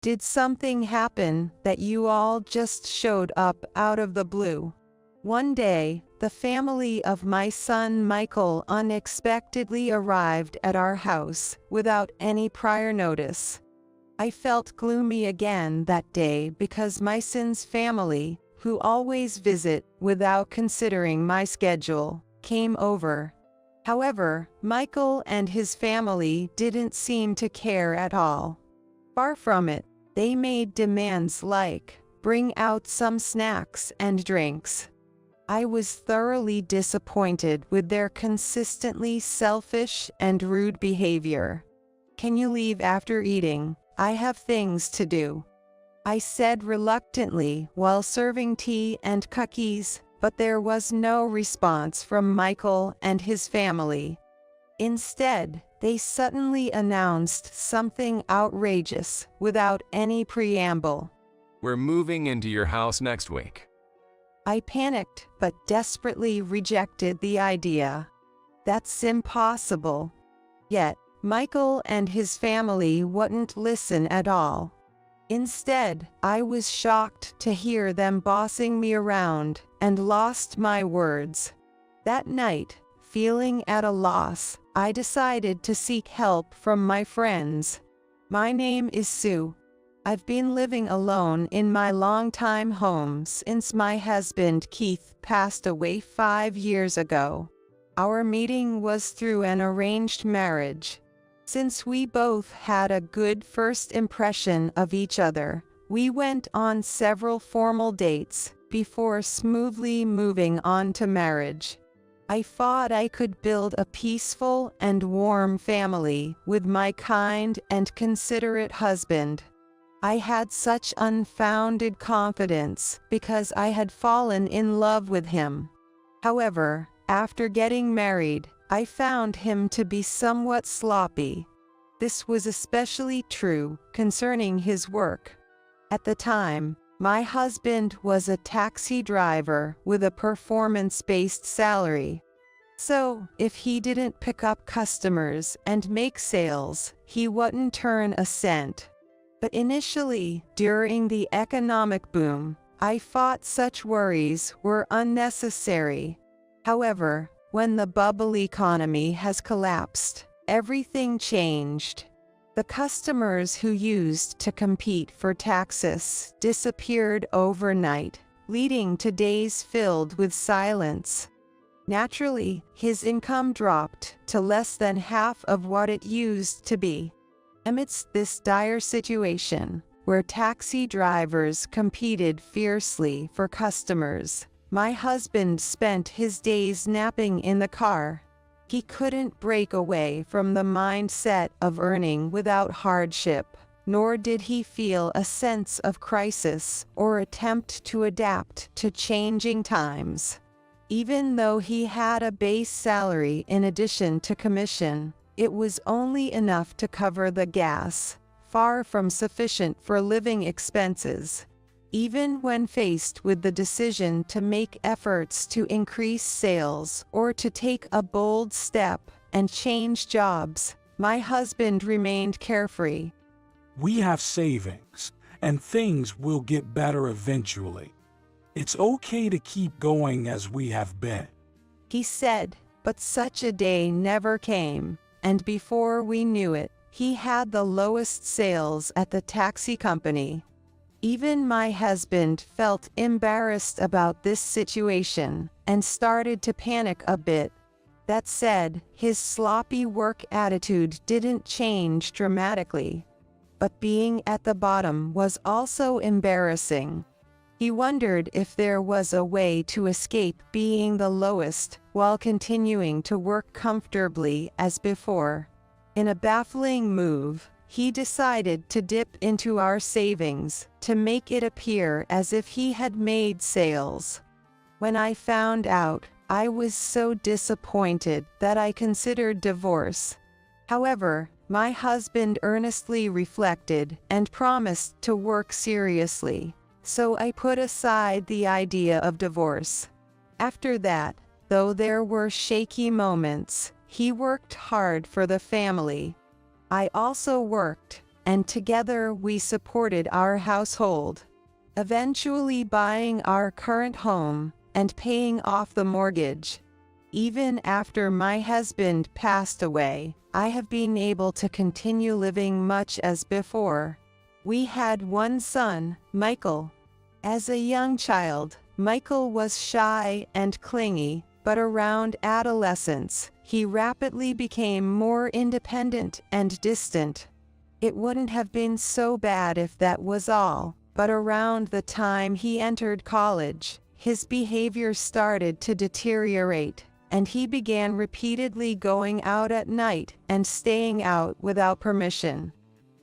Did something happen that you all just showed up out of the blue? One day, the family of my son Michael unexpectedly arrived at our house without any prior notice. I felt gloomy again that day because my son's family, who always visit without considering my schedule, came over. However, Michael and his family didn't seem to care at all. Far from it, they made demands like, "Bring out some snacks and drinks." I was thoroughly disappointed with their consistently selfish and rude behavior. "Can you leave after eating? I have things to do," I said reluctantly while serving tea and cookies, but there was no response from Michael and his family. Instead, they suddenly announced something outrageous without any preamble. "We're moving into your house next week." I panicked but desperately rejected the idea. That's impossible. Yet, Michael and his family wouldn't listen at all. Instead, I was shocked to hear them bossing me around and lost my words. That night, feeling at a loss, I decided to seek help from my friends. "My name is Sue. I've been living alone in my longtime home since my husband Keith passed away 5 years ago. Our meeting was through an arranged marriage. Since we both had a good first impression of each other, we went on several formal dates before smoothly moving on to marriage. I thought I could build a peaceful and warm family with my kind and considerate husband. I had such unfounded confidence because I had fallen in love with him. However, after getting married, I found him to be somewhat sloppy. This was especially true concerning his work. At the time, my husband was a taxi driver with a performance-based salary. So, if he didn't pick up customers and make sales, he wouldn't turn a cent. But initially, during the economic boom, I thought such worries were unnecessary. However, when the bubble economy has collapsed, everything changed. The customers who used to compete for taxes disappeared overnight, leading to days filled with silence. Naturally, his income dropped to less than half of what it used to be. Amidst this dire situation, where taxi drivers competed fiercely for customers, my husband spent his days napping in the car. He couldn't break away from the mindset of earning without hardship, nor did he feel a sense of crisis or attempt to adapt to changing times. Even though he had a base salary in addition to commission, it was only enough to cover the gas, far from sufficient for living expenses. Even when faced with the decision to make efforts to increase sales or to take a bold step and change jobs, my husband remained carefree. "We have savings, and things will get better eventually. It's okay to keep going as we have been," he said, but such a day never came, and before we knew it, he had the lowest sales at the taxi company. Even my husband felt embarrassed about this situation and started to panic a bit. That said, his sloppy work attitude didn't change dramatically. But being at the bottom was also embarrassing. He wondered if there was a way to escape being the lowest while continuing to work comfortably as before. In a baffling move, he decided to dip into our savings to make it appear as if he had made sales. When I found out, I was so disappointed that I considered divorce. However, my husband earnestly reflected and promised to work seriously, so I put aside the idea of divorce. After that, though there were shaky moments, he worked hard for the family. I also worked, and together we supported our household, eventually buying our current home and paying off the mortgage. Even after my husband passed away, I have been able to continue living much as before. We had one son, Michael. As a young child, Michael was shy and clingy, but around adolescence, he rapidly became more independent and distant. It wouldn't have been so bad if that was all, but around the time he entered college, his behavior started to deteriorate, and he began repeatedly going out at night and staying out without permission.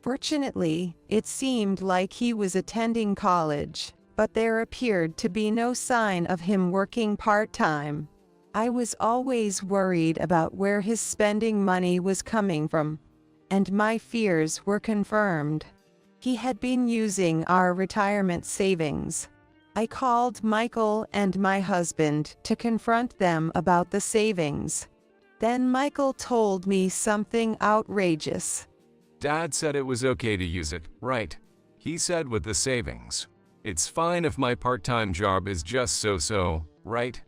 Fortunately, it seemed like he was attending college, but there appeared to be no sign of him working part-time. I was always worried about where his spending money was coming from, and my fears were confirmed. He had been using our retirement savings. I called Michael and my husband to confront them about the savings. Then Michael told me something outrageous. Dad said it was okay to use it, right? He said with the savings. It's fine if my part-time job is just so-so, right?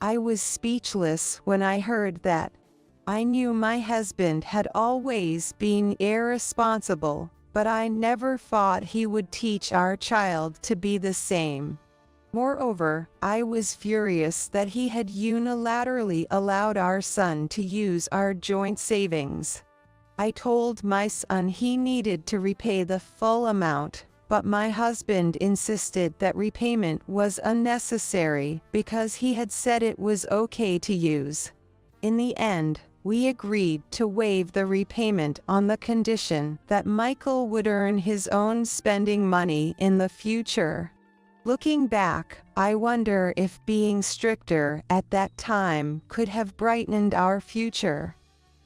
I was speechless when I heard that. I knew my husband had always been irresponsible, but I never thought he would teach our child to be the same. Moreover, I was furious that he had unilaterally allowed our son to use our joint savings. I told my son he needed to repay the full amount, but my husband insisted that repayment was unnecessary because he had said it was okay to use. In the end, we agreed to waive the repayment on the condition that Michael would earn his own spending money in the future. Looking back, I wonder if being stricter at that time could have brightened our future.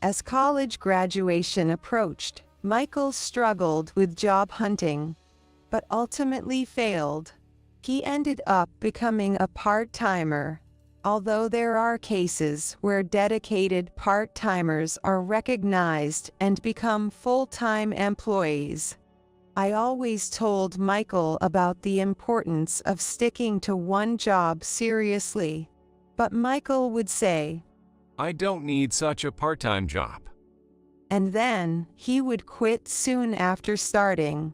As college graduation approached, Michael struggled with job hunting, but ultimately failed. He ended up becoming a part-timer, although there are cases where dedicated part-timers are recognized and become full-time employees. I always told Michael about the importance of sticking to one job seriously, but Michael would say, I don't need such a part-time job. And then he would quit soon after starting.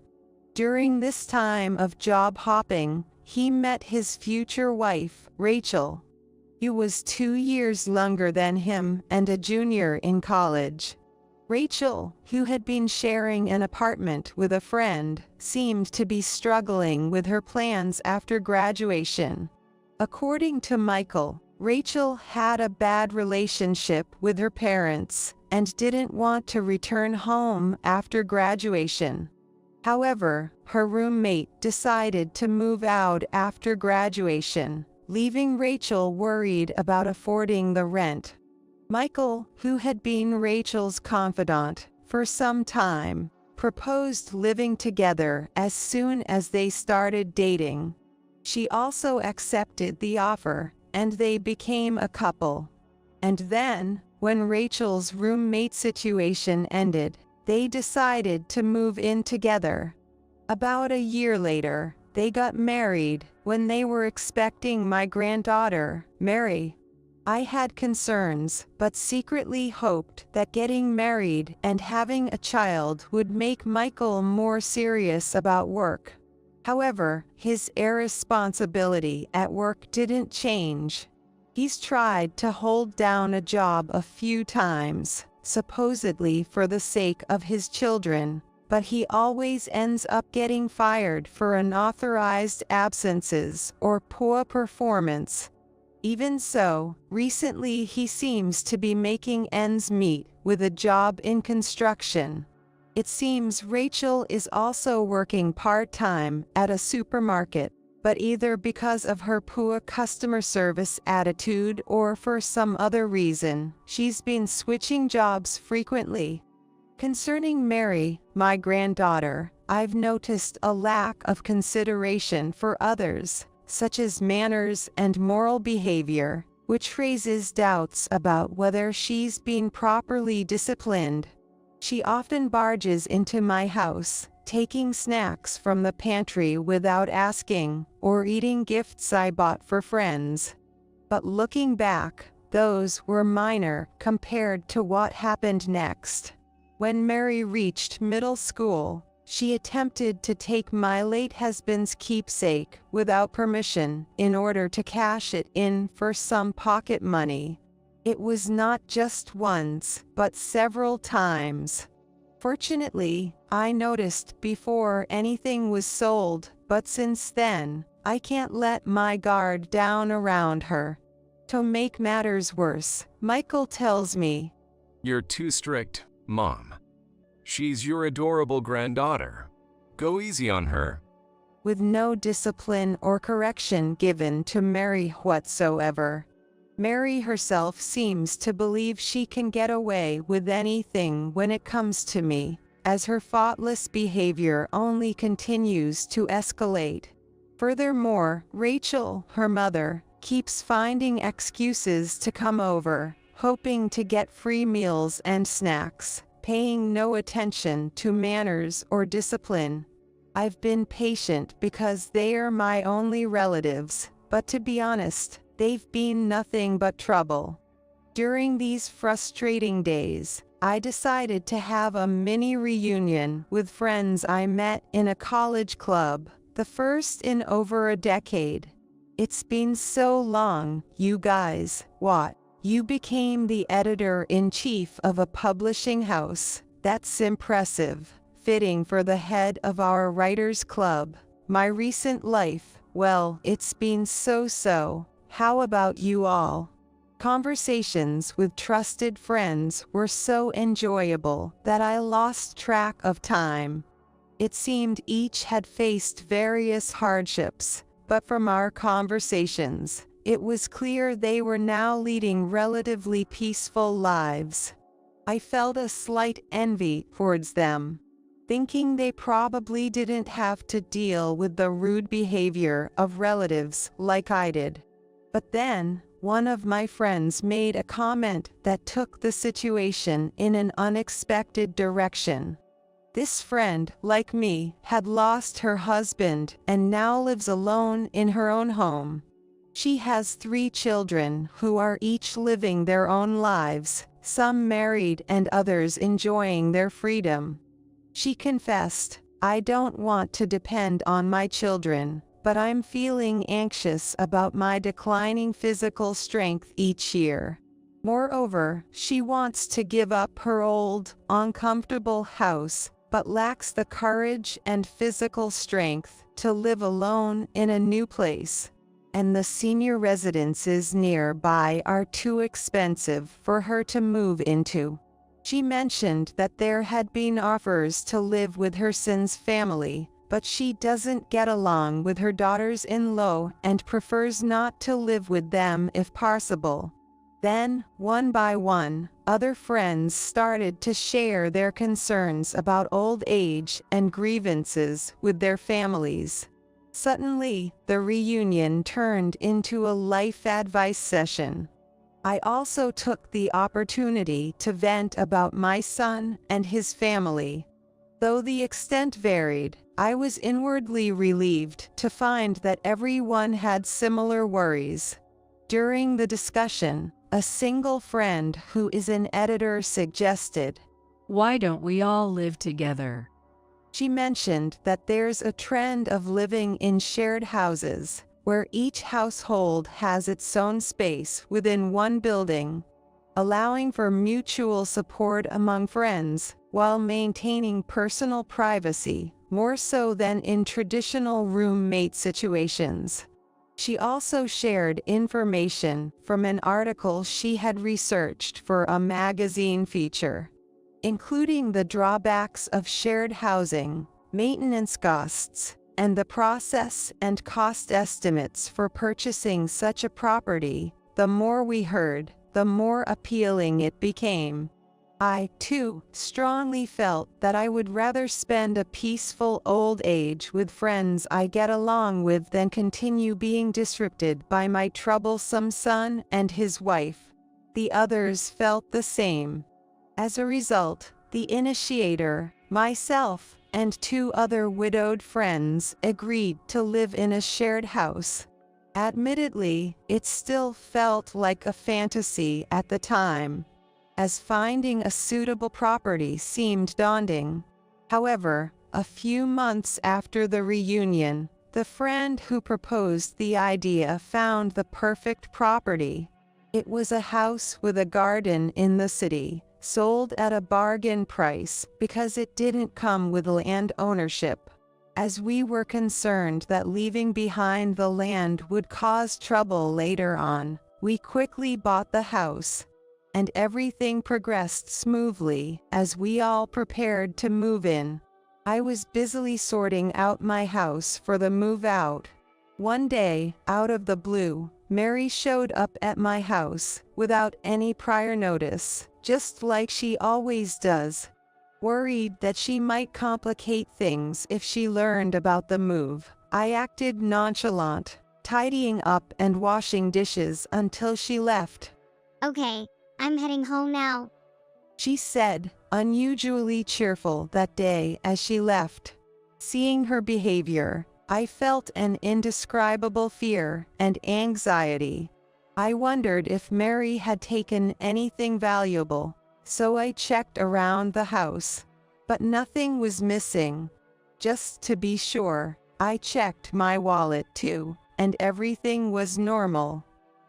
During this time of job hopping, he met his future wife, Rachel. She was 2 years younger than him and a junior in college. Rachel, who had been sharing an apartment with a friend, seemed to be struggling with her plans after graduation. According to Michael, Rachel had a bad relationship with her parents and didn't want to return home after graduation. However, her roommate decided to move out after graduation, leaving Rachel worried about affording the rent. Michael, who had been Rachel's confidant for some time, proposed living together as soon as they started dating. She also accepted the offer, and they became a couple. And then, when Rachel's roommate situation ended, they decided to move in together. About a year later, they got married when they were expecting my granddaughter, Mary. I had concerns, but secretly hoped that getting married and having a child would make Michael more serious about work. However, his irresponsibility at work didn't change. He's tried to hold down a job a few times, supposedly for the sake of his children, but he always ends up getting fired for unauthorized absences or poor performance. Even so, recently he seems to be making ends meet with a job in construction. It seems Rachel is also working part-time at a supermarket, but either because of her poor customer service attitude or for some other reason, she's been switching jobs frequently. Concerning Mary, my granddaughter, I've noticed a lack of consideration for others, such as manners and moral behavior, which raises doubts about whether she's been properly disciplined. She often barges into my house, taking snacks from the pantry without asking, or eating gifts I bought for friends. But looking back, those were minor compared to what happened next. When Mary reached middle school, she attempted to take my late husband's keepsake without permission in order to cash it in for some pocket money. It was not just once, but several times. Fortunately, I noticed before anything was sold, but since then, I can't let my guard down around her. To make matters worse, Michael tells me, "You're too strict, Mom. She's your adorable granddaughter. Go easy on her." with no discipline or correction given to Mary whatsoever. Mary herself seems to believe she can get away with anything when it comes to me, as her thoughtless behavior only continues to escalate. Furthermore, Rachel, her mother, keeps finding excuses to come over, hoping to get free meals and snacks, paying no attention to manners or discipline. I've been patient because they are my only relatives, but to be honest, they've been nothing but trouble. During these frustrating days, I decided to have a mini reunion with friends I met in a college club, the first in over a decade. It's been so long, you guys. What? You became the editor-in-chief of a publishing house. That's impressive. Fitting for the head of our writers' club. My recent life, well, it's been so-so. How about you all? Conversations with trusted friends were so enjoyable that I lost track of time. It seemed each had faced various hardships, but from our conversations, it was clear they were now leading relatively peaceful lives. I felt a slight envy towards them, thinking they probably didn't have to deal with the rude behavior of relatives like I did. But then, one of my friends made a comment that took the situation in an unexpected direction. This friend, like me, had lost her husband and now lives alone in her own home. She has 3 children who are each living their own lives, some married and others enjoying their freedom. She confessed, "I don't want to depend on my children, but I'm feeling anxious about my declining physical strength each year." Moreover, she wants to give up her old, uncomfortable house, but lacks the courage and physical strength to live alone in a new place. And the senior residences nearby are too expensive for her to move into. She mentioned that there had been offers to live with her son's family, but she doesn't get along with her daughters-in-law and prefers not to live with them if possible. Then, one by one, other friends started to share their concerns about old age and grievances with their families. Suddenly, the reunion turned into a life advice session. I also took the opportunity to vent about my son and his family. Though the extent varied, I was inwardly relieved to find that everyone had similar worries. During the discussion, a single friend who is an editor suggested, "Why don't we all live together?" She mentioned that there's a trend of living in shared houses, where each household has its own space within one building, allowing for mutual support among friends, while maintaining personal privacy, more so than in traditional roommate situations. She also shared information from an article she had researched for a magazine feature, including the drawbacks of shared housing, maintenance costs, and the process and cost estimates for purchasing such a property. The more we heard, the more appealing it became. I, too, strongly felt that I would rather spend a peaceful old age with friends I get along with than continue being disrupted by my troublesome son and his wife. The others felt the same. As a result, The initiator, myself, and 2 other widowed friends agreed to live in a shared house. Admittedly, it still felt like a fantasy at the time, as finding a suitable property seemed daunting. However, a few months after the reunion, the friend who proposed the idea found the perfect property. It was a house with a garden in the city, sold at a bargain price because it didn't come with land ownership. As we were concerned that leaving behind the land would cause trouble later on, we quickly bought the house, and everything progressed smoothly as we all prepared to move in. I was busily sorting out my house for the move out. One day, out of the blue, Mary showed up at my house without any prior notice, just like she always does. Worried that she might complicate things if she learned about the move, I acted nonchalant, tidying up and washing dishes until she left. Okay, I'm heading home now. She said, unusually cheerful that day as she left. Seeing her behavior, I felt an indescribable fear and anxiety. I wondered if Mary had taken anything valuable, so I checked around the house. But nothing was missing. Just to be sure, I checked my wallet too, and everything was normal.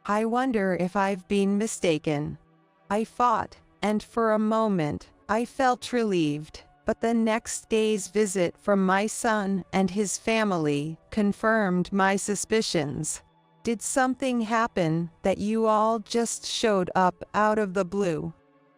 I wonder if I've been mistaken. I fought, and for a moment, I felt relieved. But the next day's visit from my son and his family confirmed my suspicions. Did something happen that you all just showed up out of the blue?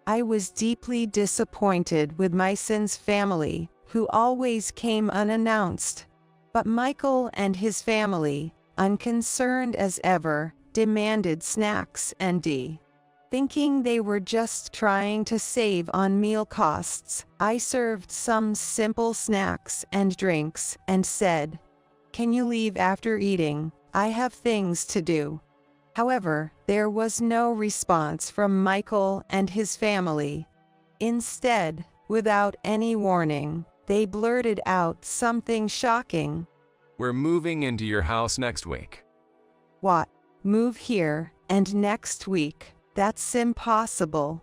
I was deeply disappointed with my son's family, who always came unannounced. But Michael and his family, unconcerned as ever, demanded snacks and tea. Thinking they were just trying to save on meal costs, I served some simple snacks and drinks and said, "Can you leave after eating? I have things to do." However, there was no response from Michael and his family. Instead, without any warning, they blurted out something shocking. We're moving into your house next week. What? Move here, and next week? That's impossible.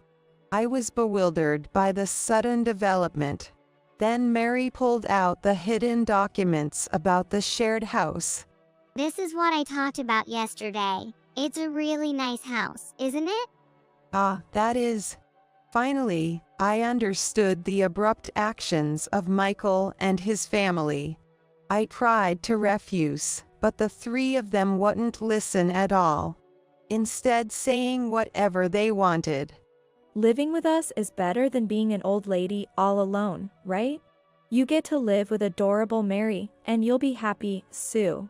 I was bewildered by the sudden development. Then Mary pulled out the hidden documents about the shared house. This is what I talked about yesterday. It's a really nice house, isn't it? Ah, that is. Finally, I understood the abrupt actions of Michael and his family. I tried to refuse, but the 3 of them wouldn't listen at all, instead saying whatever they wanted. Living with us is better than being an old lady all alone, right? You get to live with adorable Mary, and you'll be happy, Sue.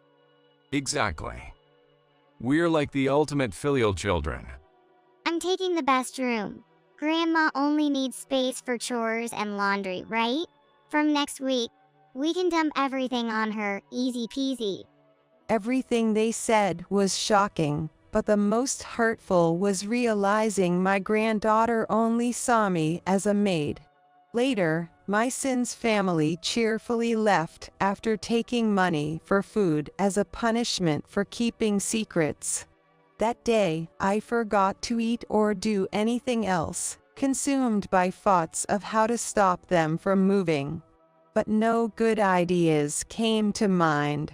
Exactly. We're like the ultimate filial children. I'm taking the best room. Grandma only needs space for chores and laundry, right? From next week, we can dump everything on her, easy peasy. Everything they said was shocking, but the most hurtful was realizing my granddaughter only saw me as a maid. Later, my son's family cheerfully left after taking money for food as a punishment for keeping secrets. That day, I forgot to eat or do anything else, consumed by thoughts of how to stop them from moving. But no good ideas came to mind.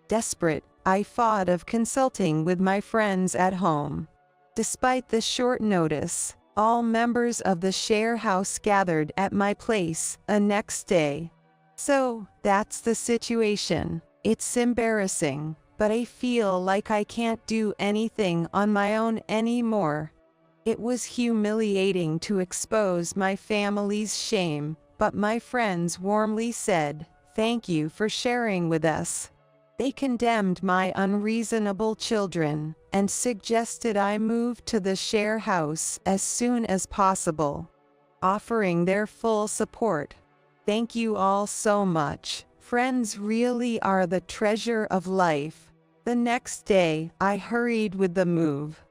Desperate, I thought of consulting with my friends at home. Despite the short notice, all members of the share house gathered at my place the next day. So, that's the situation. It's embarrassing, but I feel like I can't do anything on my own anymore. It was humiliating to expose my family's shame, but my friends warmly said, "Thank you for sharing with us." They condemned my unreasonable children and suggested I move to the share house as soon as possible, offering their full support. Thank you all so much. Friends really are the treasure of life. The next day, I hurried with the move.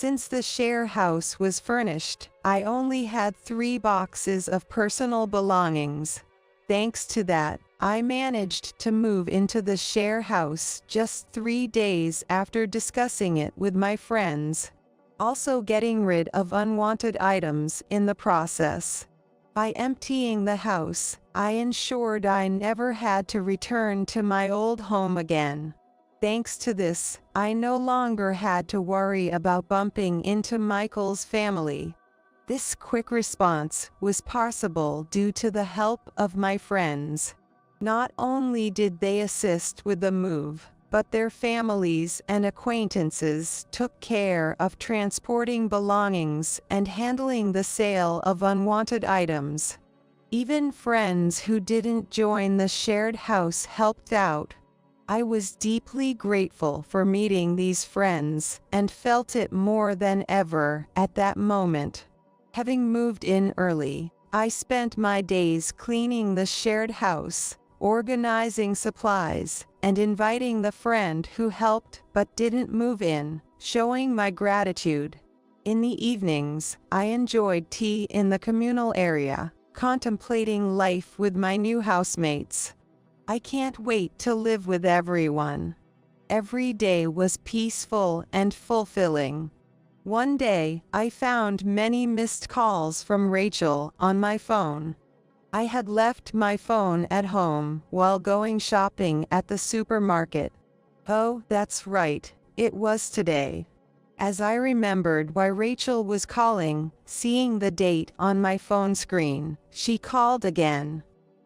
Since the share house was furnished, I only had 3 boxes of personal belongings. Thanks to that, I managed to move into the share house just 3 days after discussing it with my friends, also getting rid of unwanted items in the process. By emptying the house, I ensured I never had to return to my old home again. Thanks to this, I no longer had to worry about bumping into Michael's family. This quick response was possible due to the help of my friends. Not only did they assist with the move, but their families and acquaintances took care of transporting belongings and handling the sale of unwanted items. Even friends who didn't join the shared house helped out. I was deeply grateful for meeting these friends and felt it more than ever at that moment. Having moved in early, I spent my days cleaning the shared house, organizing supplies, and inviting the friend who helped but didn't move in, showing my gratitude. In the evenings, I enjoyed tea in the communal area, contemplating life with my new housemates. I can't wait to live with everyone. Every day was peaceful and fulfilling. One day, I found many missed calls from Rachel on my phone. I had left my phone at home while going shopping at the supermarket. Oh, that's right, it was today. As I remembered why Rachel was calling, seeing the date on my phone screen, she called again.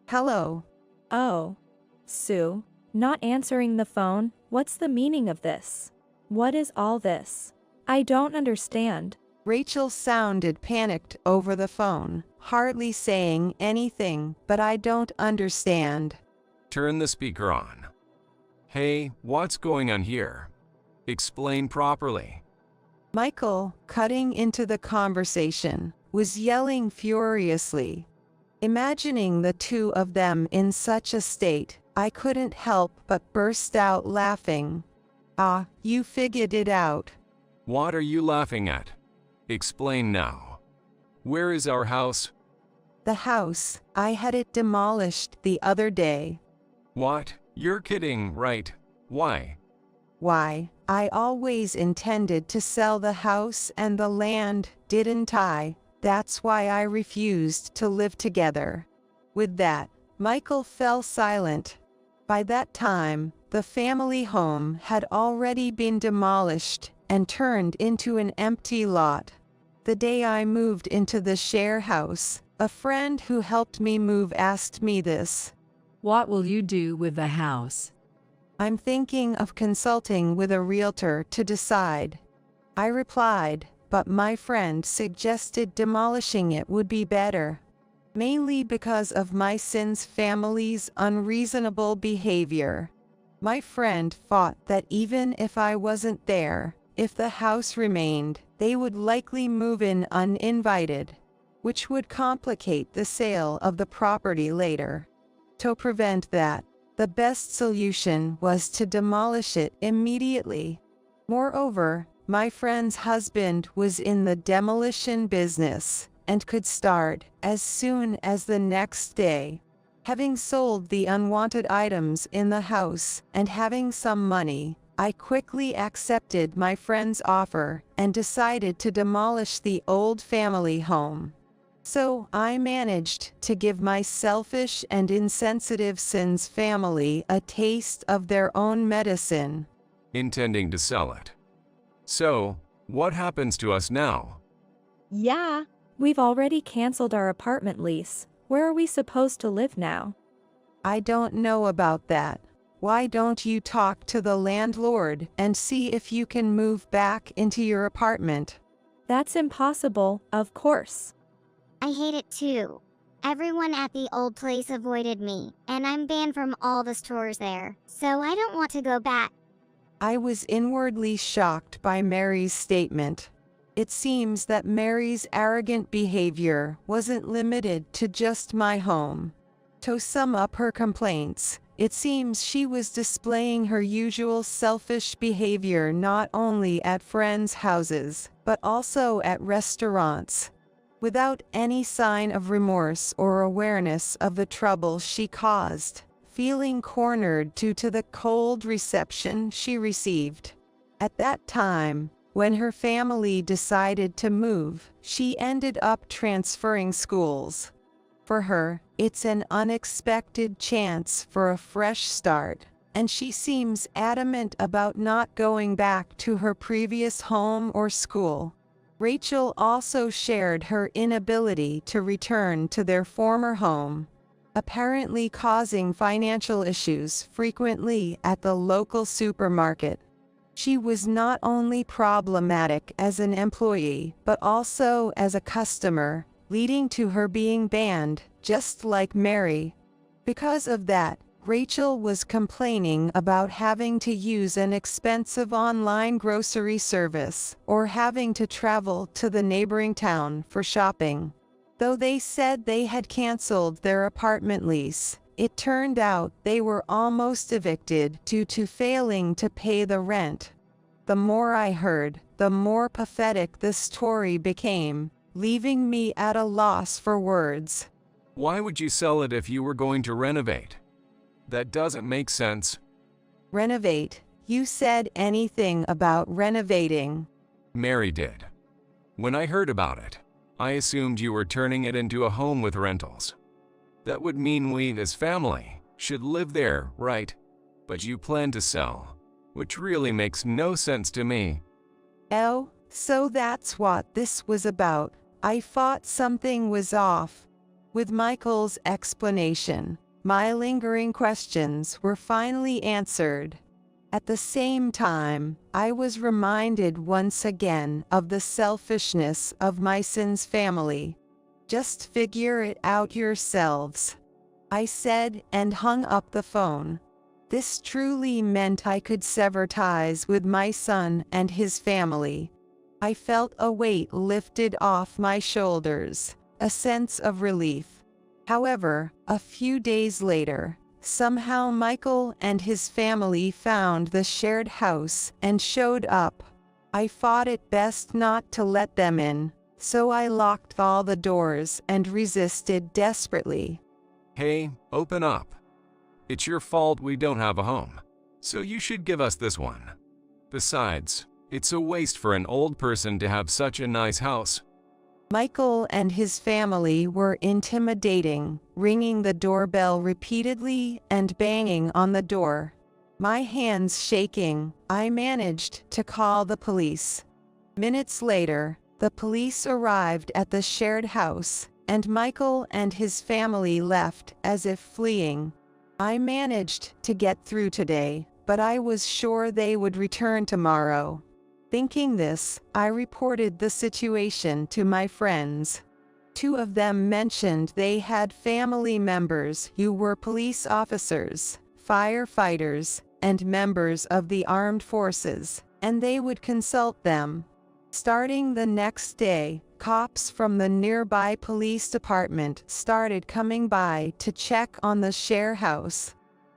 Hello. Oh. Sue, not answering the phone, what's the meaning of this? What is all this? I don't understand. Rachel sounded panicked over the phone, hardly saying anything, but I don't understand. Turn the speaker on. Hey, what's going on here? Explain properly. Michael, cutting into the conversation, was yelling furiously. Imagining the two of them in such a state, I couldn't help but burst out laughing. Ah, you figured it out. What are you laughing at? Explain now. Where is our house? The house, I had it demolished the other day. What? You're kidding, right? Why? Why, I always intended to sell the house and the land, didn't I? That's why I refused to live together. With that, Michael fell silent. By that time, the family home had already been demolished and turned into an empty lot. The day I moved into the share house, a friend who helped me move asked me this. What will you do with the house? I'm thinking of consulting with a realtor to decide. I replied, but my friend suggested demolishing it would be better. Mainly because of my son's family's unreasonable behavior. My friend thought that even if I wasn't there, if the house remained, they would likely move in uninvited, which would complicate the sale of the property later. To prevent that, the best solution was to demolish it immediately. Moreover, my friend's husband was in the demolition business and could start as soon as the next day. Having sold the unwanted items in the house and having some money, I quickly accepted my friend's offer and decided to demolish the old family home. So I managed to give my selfish and insensitive son's family a taste of their own medicine. Intending to sell it. So, what happens to us now? Yeah, we've already canceled our apartment lease. Where are we supposed to live now? I don't know about that. Why don't you talk to the landlord and see if you can move back into your apartment? That's impossible, of course. I hate it too. Everyone at the old place avoided me, and I'm banned from all the stores there, so I don't want to go back. I was inwardly shocked by Mary's statement. It seems that Mary's arrogant behavior wasn't limited to just my home. To sum up her complaints, it seems she was displaying her usual selfish behavior not only at friends' houses, but also at restaurants, without any sign of remorse or awareness of the trouble she caused, feeling cornered due to the cold reception she received. At that time, when her family decided to move, she ended up transferring schools. For her, it's an unexpected chance for a fresh start, and she seems adamant about not going back to her previous home or school. Rachel also shared her inability to return to their former home, apparently causing financial issues frequently at the local supermarket. She was not only problematic as an employee, but also as a customer, leading to her being banned, just like Mary. Because of that, Rachel was complaining about having to use an expensive online grocery service or having to travel to the neighboring town for shopping. Though they said they had canceled their apartment lease, it turned out they were almost evicted due to failing to pay the rent. The more I heard, the more pathetic the story became, leaving me at a loss for words. Why would you sell it if you were going to renovate? That doesn't make sense. Renovate? You said anything about renovating? Mary did. When I heard about it, I assumed you were turning it into a home with rentals. That would mean we, as family, should live there, right? But you plan to sell, which really makes no sense to me. Oh, so that's what this was about. I thought something was off. With Michael's explanation, my lingering questions were finally answered. At the same time, I was reminded once again of the selfishness of my son's family. Just figure it out yourselves, I said, and hung up the phone. This truly meant I could sever ties with my son and his family. I felt a weight lifted off my shoulders, a sense of relief. However, a few days later, somehow Michael and his family found the shared house and showed up. I thought it best not to let them in, so I locked all the doors and resisted desperately. Hey, open up. It's your fault we don't have a home, so you should give us this one. Besides, it's a waste for an old person to have such a nice house. Michael and his family were intimidating, ringing the doorbell repeatedly and banging on the door. My hands shaking, I managed to call the police. Minutes later, the police arrived at the shared house, and Michael and his family left as if fleeing. I managed to get through today, but I was sure they would return tomorrow. Thinking this, I reported the situation to my friends. Two of them mentioned they had family members who were police officers, firefighters, and members of the armed forces, and they would consult them. Starting the next day, cops from the nearby police department started coming by to check on the share house.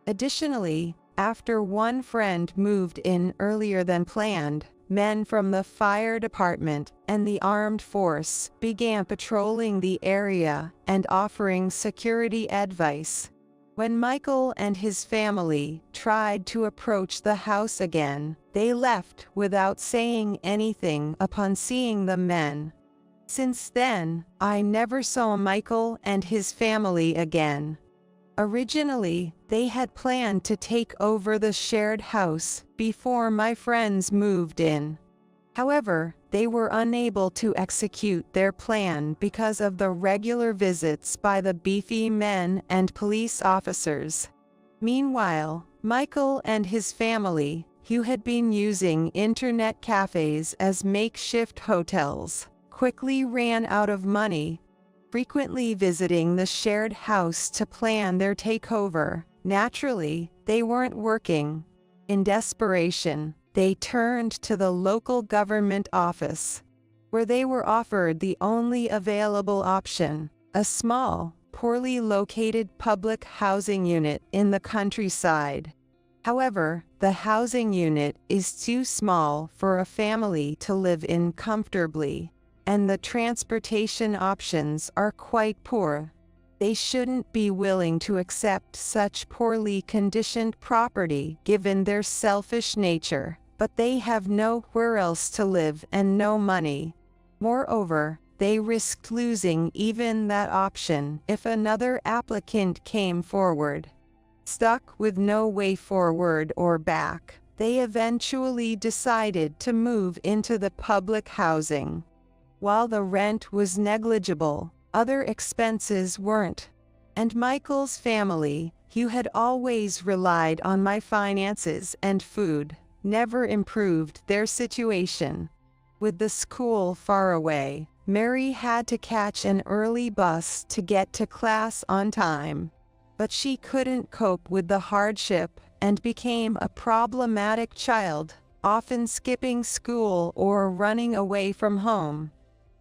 Additionally, after one friend moved in earlier than planned, men from the fire department and the armed force began patrolling the area and offering security advice. When Michael and his family tried to approach the house again, they left without saying anything upon seeing the men. Since then, I never saw Michael and his family again. Originally, they had planned to take over the shared house before my friends moved in. However, they were unable to execute their plan because of the regular visits by the beefy men and police officers. Meanwhile, Michael and his family, who had been using internet cafes as makeshift hotels, quickly ran out of money, frequently visiting the shared house to plan their takeover. Naturally, they weren't working. In desperation, they turned to the local government office, where they were offered the only available option, a small, poorly located public housing unit in the countryside. However, the housing unit is too small for a family to live in comfortably, and the transportation options are quite poor. They shouldn't be willing to accept such poorly conditioned property given their selfish nature, but they have nowhere else to live and no money. Moreover, they risked losing even that option if another applicant came forward. Stuck with no way forward or back, they eventually decided to move into the public housing. While the rent was negligible, other expenses weren't. And Michael's family, who had always relied on my finances and food, never improved their situation. With the school far away, Mary had to catch an early bus to get to class on time. But she couldn't cope with the hardship and became a problematic child, often skipping school or running away from home.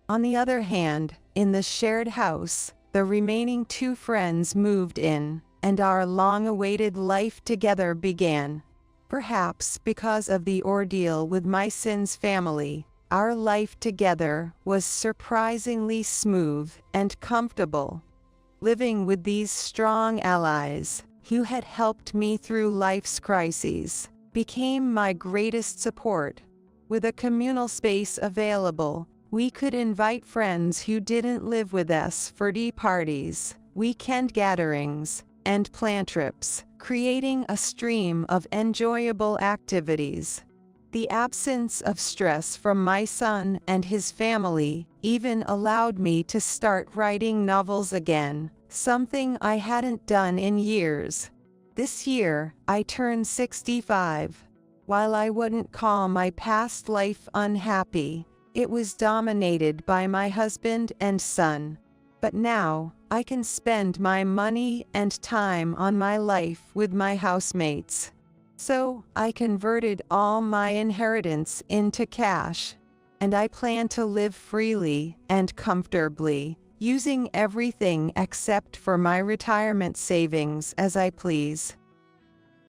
On the other hand, in the shared house, the remaining two friends moved in, and our long-awaited life together began. Perhaps because of the ordeal with my son's family, our life together was surprisingly smooth and comfortable. Living with these strong allies, who had helped me through life's crises, became my greatest support. With a communal space available, we could invite friends who didn't live with us for tea parties, weekend gatherings, and plan trips, creating a stream of enjoyable activities. The absence of stress from my son and his family even allowed me to start writing novels again, something I hadn't done in years. This year, I turned 65. While I wouldn't call my past life unhappy, it was dominated by my husband and son. But now, I can spend my money and time on my life with my housemates. So, I converted all my inheritance into cash. And I plan to live freely and comfortably, using everything except for my retirement savings as I please.